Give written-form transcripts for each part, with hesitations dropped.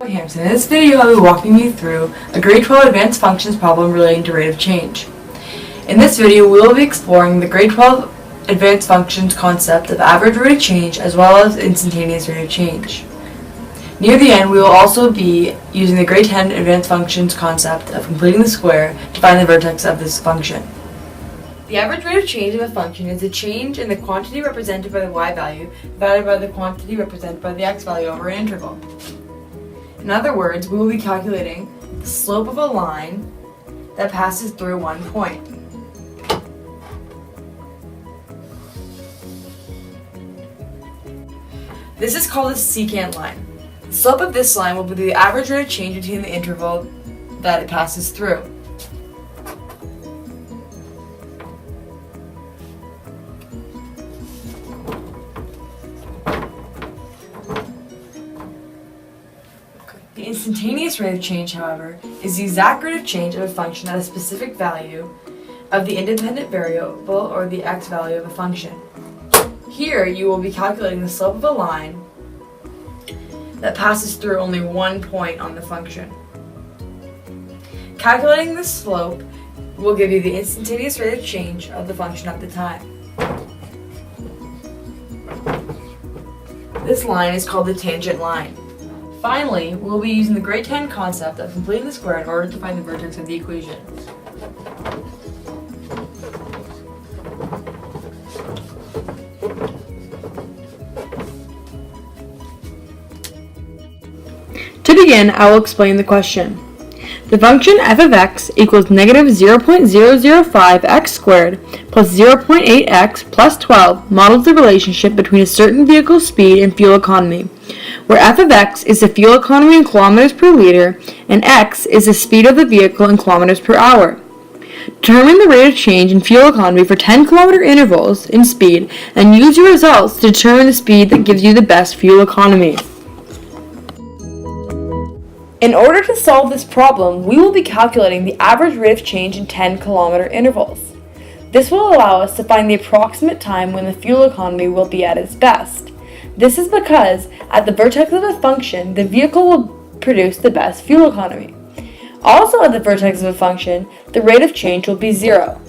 Hampson. In this video, I'll be walking you through a grade 12 advanced functions problem relating to rate of change. In this video, we will be exploring the grade 12 advanced functions concept of average rate of change as well as instantaneous rate of change. Near the end, we will also be using the grade 10 advanced functions concept of completing the square to find the vertex of this function. The average rate of change of a function is the change in the quantity represented by the y value divided by the quantity represented by the x value over an interval. In other words, we will be calculating the slope of a line that passes through one point. This is called a secant line. The slope of this line will be the average rate of change between the interval that it passes through. The instantaneous rate of change, however, is the exact rate of change of a function at a specific value of the independent variable or the x value of a function. Here, you will be calculating the slope of a line that passes through only one point on the function. Calculating the slope will give you the instantaneous rate of change of the function at the time. This line is called the tangent line. Finally, we will be using the grade 10 concept of completing the square in order to find the vertex of the equation. To begin, I will explain the question. The function f of x equals negative 0.005 x squared plus 0.8x plus 12 models the relationship between a certain vehicle's speed and fuel economy, where f of x is the fuel economy in kilometers per liter and x is the speed of the vehicle in kilometers per hour. Determine the rate of change in fuel economy for 10-kilometer intervals in speed and use your results to determine the speed that gives you the best fuel economy. In order to solve this problem, we will be calculating the average rate of change in 10-kilometer intervals. This will allow us to find the approximate time when the fuel economy will be at its best. This is because at the vertex of a function, the vehicle will produce the best fuel economy. Also at the vertex of a function, the rate of change will be 0.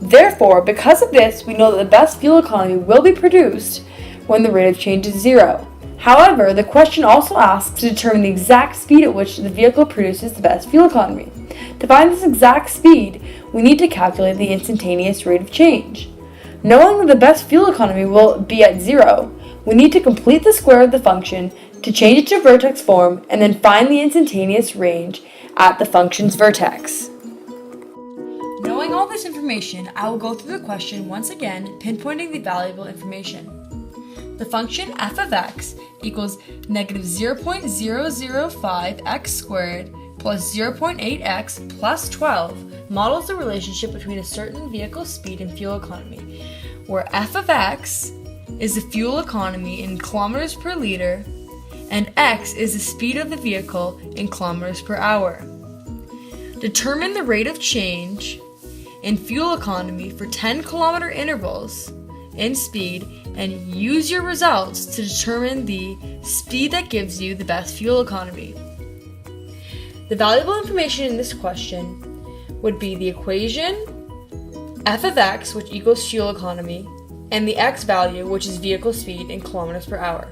Therefore, because of this, we know that the best fuel economy will be produced when the rate of change is 0. However, the question also asks to determine the exact speed at which the vehicle produces the best fuel economy. To find this exact speed, we need to calculate the instantaneous rate of change. Knowing that the best fuel economy will be at 0, we need to complete the square of the function to change it to vertex form and then find the instantaneous range at the function's vertex. Knowing all this information, I will go through the question once again, pinpointing the valuable information. The function f of x equals negative 0.005 x squared plus 0.8x plus 12 models the relationship between a certain vehicle speed and fuel economy, where f of x is the fuel economy in kilometers per liter and x is the speed of the vehicle in kilometers per hour. Determine the rate of change in fuel economy for 10-kilometer intervals in speed and use your results to determine the speed that gives you the best fuel economy. The valuable information in this question would be the equation f of x, which equals fuel economy, and the x value, which is vehicle speed in kilometers per hour.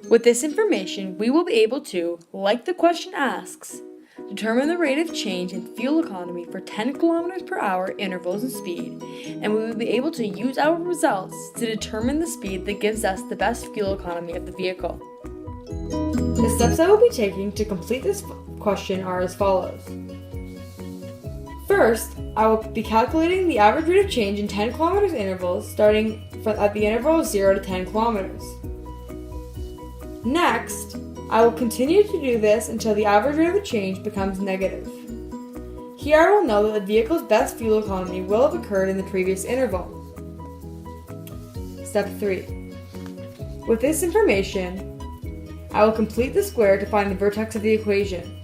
With this information, we will be able to, like the question asks, determine the rate of change in fuel economy for 10 kilometers per hour intervals in speed, and we will be able to use our results to determine the speed that gives us the best fuel economy of the vehicle. The steps I will be taking to complete this question are as follows. First, I will be calculating the average rate of change in 10 kilometers intervals starting at the interval of 0 to 10 kilometers. Next, I will continue to do this until the average rate of change becomes negative. Here I will know that the vehicle's best fuel economy will have occurred in the previous interval. Step 3. With this information, I will complete the square to find the vertex of the equation.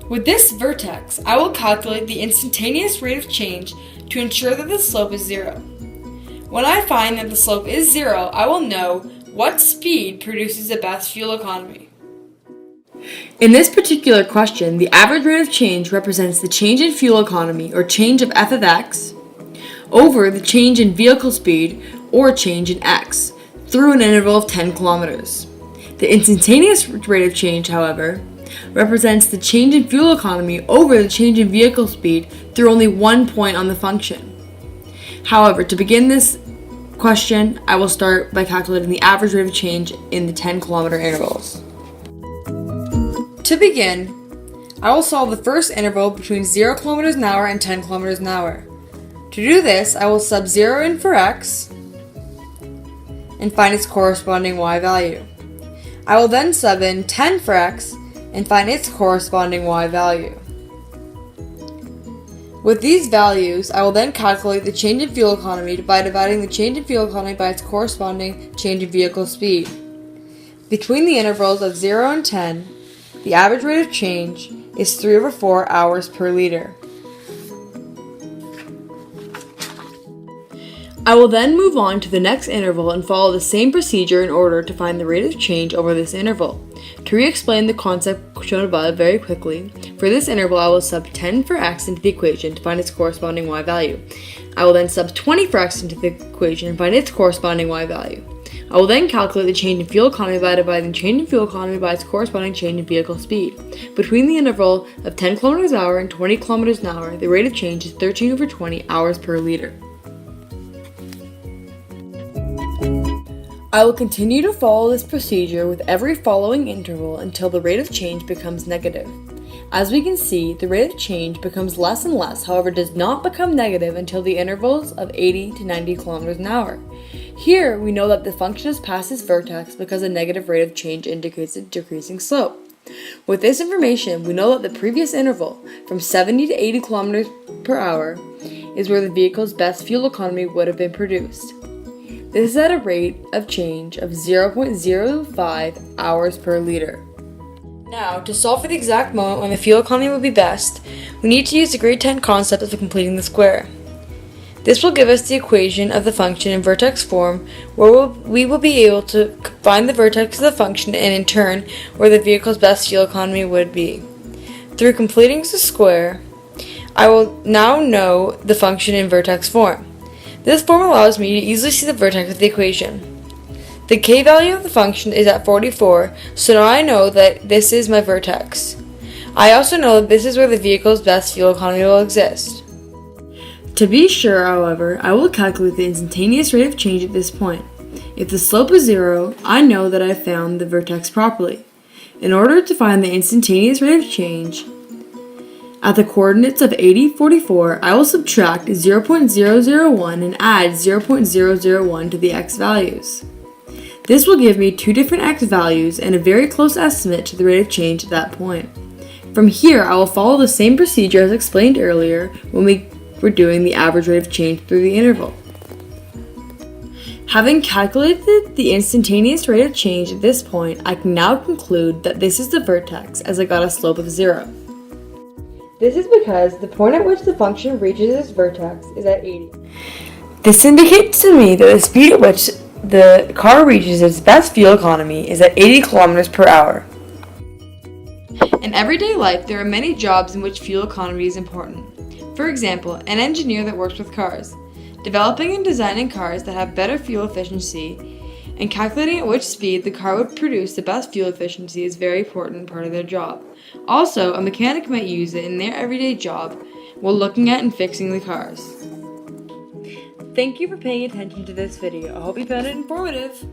With this vertex, I will calculate the instantaneous rate of change to ensure that the slope is 0. When I find that the slope is 0, I will know What speed produces the best fuel economy? In this particular question, the average rate of change represents the change in fuel economy, or change of f of x, over the change in vehicle speed, or change in x, through an interval of 10 kilometers. The instantaneous rate of change, however, represents the change in fuel economy over the change in vehicle speed through only one point on the function. However, to begin this question, I will start by calculating the average rate of change in the 10-kilometer intervals. To begin, I will solve the first interval between 0 kilometers an hour and 10 kilometers an hour. To do this, I will sub 0 in for x and find its corresponding y value. I will then sub in 10 for x and find its corresponding y value. With these values, I will then calculate the change in fuel economy by dividing the change in fuel economy by its corresponding change in vehicle speed. Between the intervals of 0 and 10, the average rate of change is 3/4 hours per liter. I will then move on to the next interval and follow the same procedure in order to find the rate of change over this interval. To re-explain the concept shown above very quickly, for this interval I will sub 10 for x into the equation to find its corresponding y value. I will then sub 20 for x into the equation and find its corresponding y value. I will then calculate the change in fuel economy by dividing the change in fuel economy by its corresponding change in vehicle speed. Between the interval of 10 kilometers an hour and 20 kilometers an hour, the rate of change is 13/20 hours per liter. I will continue to follow this procedure with every following interval until the rate of change becomes negative. As we can see, the rate of change becomes less and less, however does not become negative until the intervals of 80 to 90 kilometers an hour. Here, we know that the function has passed its vertex because a negative rate of change indicates a decreasing slope. With this information, we know that the previous interval, from 70 to 80 kilometers per hour, is where the vehicle's best fuel economy would have been produced. This is at a rate of change of 0.05 hours per liter. Now, to solve for the exact moment when the fuel economy will be best, we need to use the grade 10 concept of completing the square. This will give us the equation of the function in vertex form, where we will be able to find the vertex of the function and in turn where the vehicle's best fuel economy would be. Through completing the square, I will now know the function in vertex form. This form allows me to easily see the vertex of the equation. The k value of the function is at 44, so now I know that this is my vertex. I also know that this is where the vehicle's best fuel economy will exist. To be sure, however, I will calculate the instantaneous rate of change at this point. If the slope is 0, I know that I have found the vertex properly. In order to find the instantaneous rate of change, at the coordinates of 80, 44, I will subtract 0.001 and add 0.001 to the x values. This will give me two different x values and a very close estimate to the rate of change at that point. From here, I will follow the same procedure as explained earlier when we were doing the average rate of change through the interval. Having calculated the instantaneous rate of change at this point, I can now conclude that this is the vertex as I got a slope of 0. This is because the point at which the function reaches its vertex is at 80. This indicates to me that the speed at which the car reaches its best fuel economy is at 80 kilometers per hour. In everyday life, there are many jobs in which fuel economy is important. For example, an engineer that works with cars. Developing and designing cars that have better fuel efficiency and calculating at which speed the car would produce the best fuel efficiency is a very important part of their job. Also, a mechanic might use it in their everyday job while looking at and fixing the cars. Thank you for paying attention to this video. I hope you found it informative.